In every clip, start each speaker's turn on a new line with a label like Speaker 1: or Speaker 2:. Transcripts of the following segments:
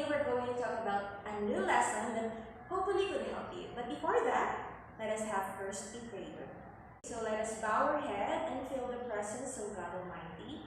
Speaker 1: we're going to talk about a new lesson that hopefully could help you. But before that, let us have first a prayer. So let us bow our head and feel the presence of God Almighty.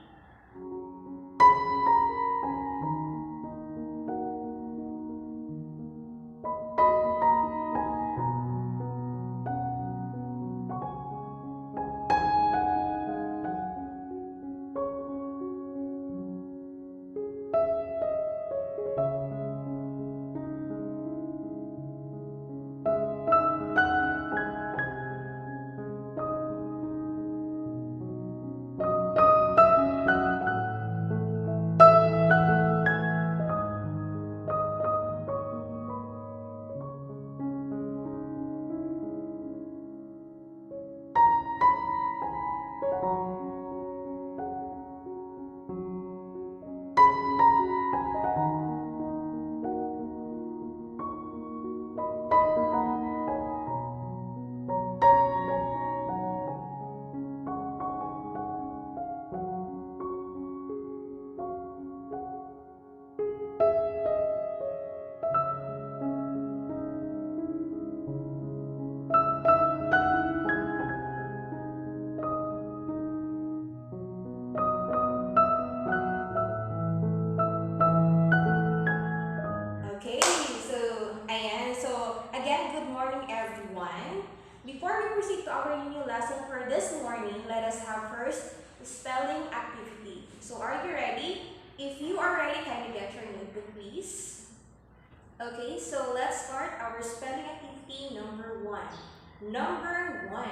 Speaker 1: Okay, so again, good morning everyone. Before we proceed to our new lesson for this morning, let us have first spelling activity. So are you ready? If you are ready, kindly get your notebook please. Okay, so let's start our spelling activity number 1. Number 1,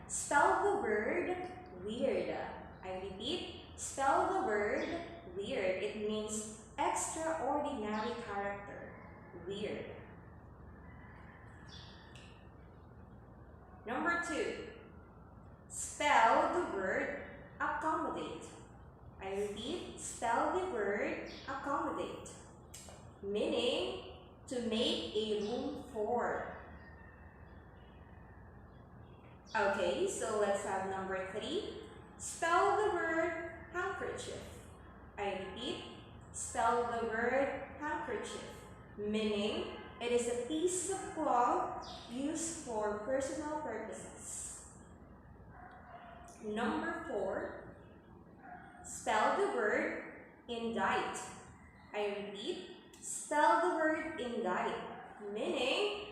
Speaker 1: spell the word weird. I repeat, spell the word weird. It means extraordinary character. Weird. Number 2, spell the word accommodate. I repeat, spell the word accommodate, meaning to make a room for. Okay, so let's have number 3, spell the word handkerchief. I repeat, spell the word handkerchief, meaning it is a piece of cloth used for personal purposes. Number 4, spell the word indict. I repeat, spell the word indict, meaning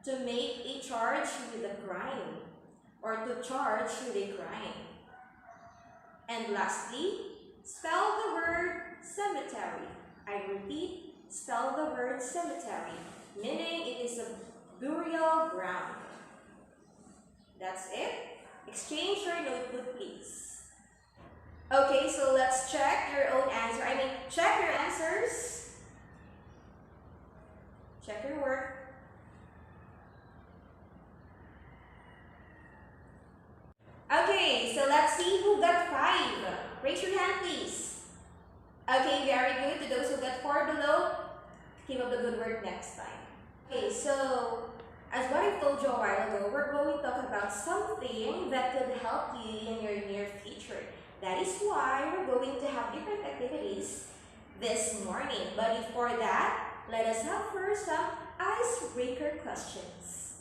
Speaker 1: to make a charge with a crime or to charge with a crime. And lastly, spell the word cemetery. I repeat, spell the word cemetery, meaning it is a burial ground. That's it. Exchange your notebook, please. Okay, so let's check your own answer. Check your answers. Check your work. Okay, so let's see who got 5. Raise your hand, please. Okay, very good. To those who got 4 below, keep up the good work next time. Okay, so as what I told you a while ago, we're going to talk about something that could help you in your near future. That is why we're going to have different activities this morning. But before that, let us have first some icebreaker questions.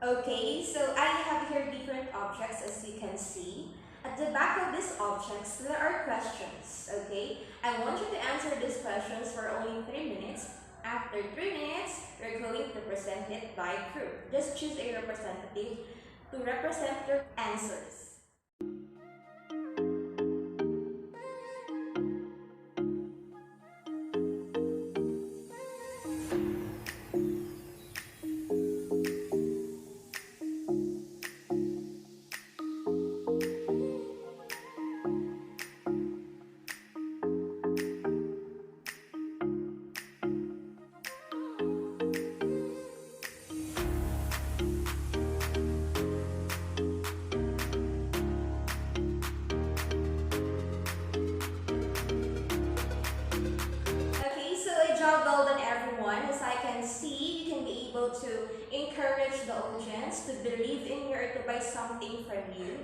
Speaker 1: Okay, so I have here different objects as you can see. At the back of these objects, there are questions, okay? I want you to answer these questions for only 3 minutes. After 3 minutes, you're going to present it by group. Just choose a representative to represent your answers. To encourage the audience to believe in you or to buy something from you.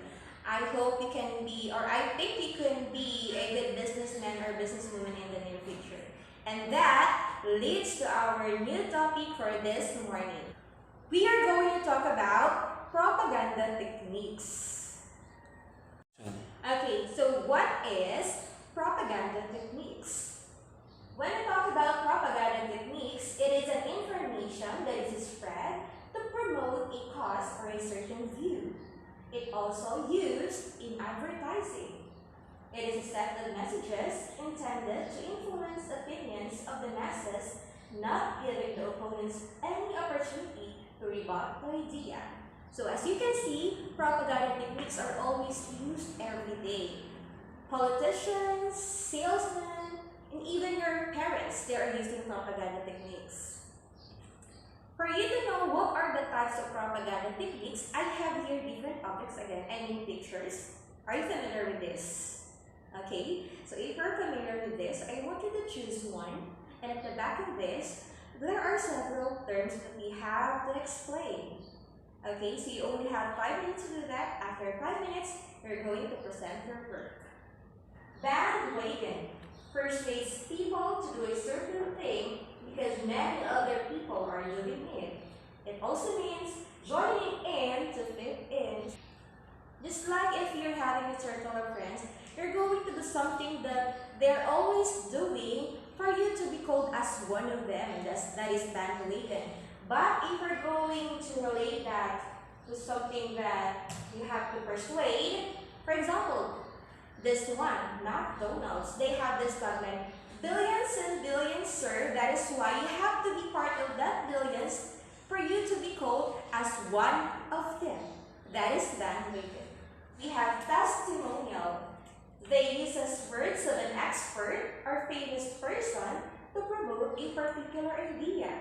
Speaker 1: I hope you can be, or I think you can be a good businessman or businesswoman in the near future. And that leads to our new topic for this morning. We are going to talk about propaganda techniques. Okay, so what is propaganda techniques? When I talk about propaganda techniques, it is an information that is spread to promote a cause or a certain view. It also used in advertising. It is a set of messages intended to influence opinions of the masses, not giving the opponents any opportunity to rebut the idea. So as you can see, propaganda techniques are always used every day. Politicians, salesmen, and even your parents, they are using propaganda techniques. For you to know what are the types of propaganda techniques, I have here different objects again, I mean pictures. Are you familiar with this? Okay, so if you're familiar with this, I want you to choose one. And at the back of this, there are several terms that we have to explain. Okay, so you only have 5 minutes to do that. After 5 minutes, you're going to present your work. Bandwagon persuades people to do a certain thing because many other people are doing it. It also means joining in to fit in. Just like if you're having a circle of friends, you're going to do something that they're always doing for you to be called as one of them. That is bandwagon. But if we're going to relate that to something that you have to persuade, for example, this one, McDonald's, they have this tagline, billions and billions served. That is why you have to be part of that billions for you to be called as one of them. That is bandwagon. We have testimonial. They use as words of an expert or famous person to promote a particular idea.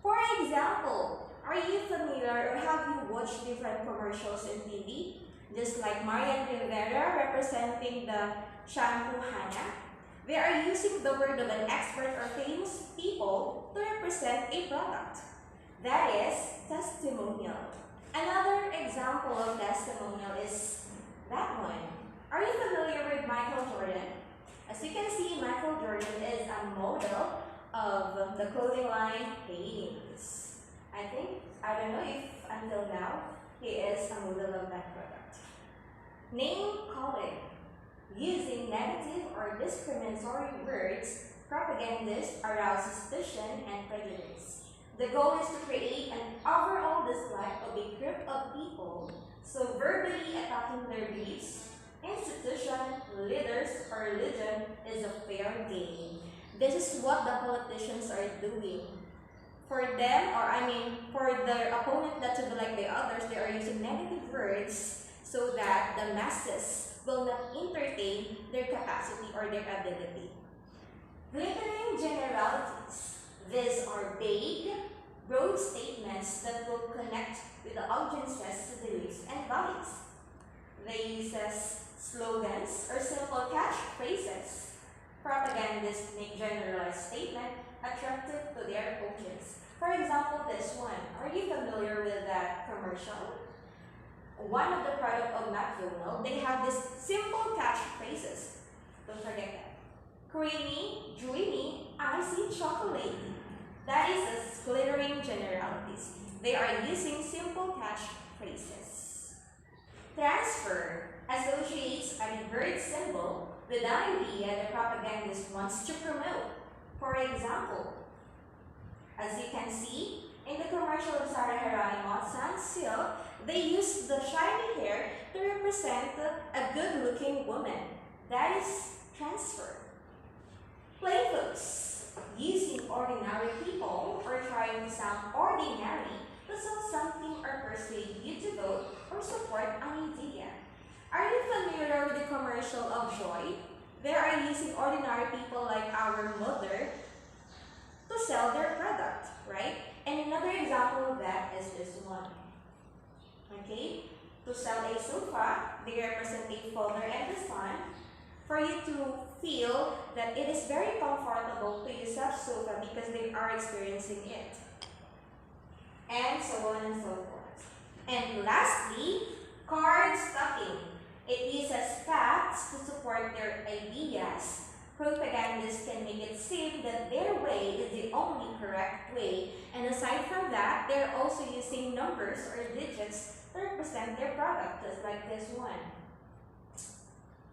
Speaker 1: For example, are you familiar or have you watched different commercials in TV? Just like Marian Rivera representing the shampoo Hana, they are using the word of an expert or famous people to represent a product. That is testimonial. Another example of testimonial is that one. Are you familiar with Michael Jordan? As you can see, Michael Jordan is a model of the clothing line Hanes. I don't know if until now, he is a model of that product. Name calling. Using negative or discriminatory words, propagandists arouse suspicion and prejudice. The goal is to create an overall dislike of a group of people, so verbally attacking their beliefs, institution, leaders, or religion is a fair game. This is what the politicians are doing. For them, for their opponent not to be like the others, they are using negative words so that the masses will not entertain their capacity or their ability. Glittering generalities. These are vague, broad statements that will connect with the audience's beliefs and values. They use as slogans or simple catchphrases. Propagandists make generalized statements attractive to their audience. For example, this one. Are you familiar with that commercial? One of the products of McDonald's, they have this simple catchphrases. Don't forget that. Creamy, dreamy, icy chocolate. That is a glittering generalities. They are using simple catchphrases. Transfer associates a reverse symbol with an idea the propagandist wants to promote. For example, as you can see, in the commercial of Sara Geronimo Sunsilk, they use the shiny hair to represent a good-looking woman. That is transfer. Playfoots, using ordinary people or trying to sound ordinary to sell something or persuade you to vote or support an idea. Are you familiar with the commercial of Joy? They are using ordinary people like our mother to sell their product, right? And another example of that is this one. Okay? To sell a sofa, they represent a father and a son for you to feel that it is very comfortable to use that sofa because they are experiencing it. And so on and so forth. And lastly, card stuffing. It uses facts to support their ideas. propagandists can make it seem that their way is the only correct way, and aside from that, they're also using numbers or digits to represent their product, just like this one.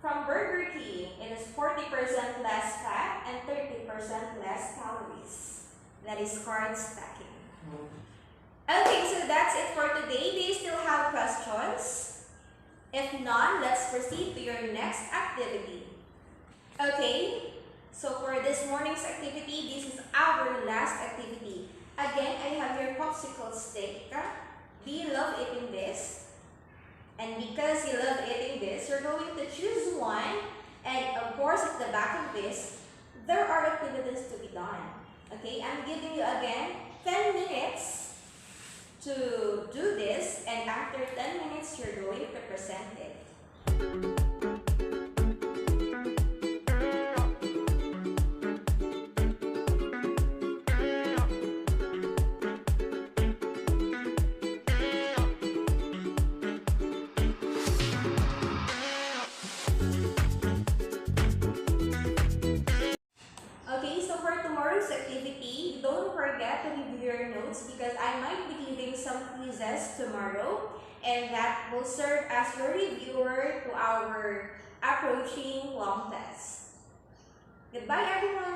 Speaker 1: From Burger King, it is 40% less fat and 30% less calories. That is card stacking. Okay, so that's it for today. Do you still have questions? If not, let's proceed to your next activity. Okay, so for this morning's activity, this is our last activity. Again, I have your popsicle stick. Do you love eating this? And because you love eating this, you're going to choose one. And of course, at the back of this, there are activities to be done. Okay, I'm giving you again 10 minutes to do this. And after 10 minutes, you're going to present it. Okay, so for tomorrow's activity, don't forget to review your notes because I might be giving some quizzes tomorrow, and that will serve as your reviewer to our approaching long test. Goodbye, everyone!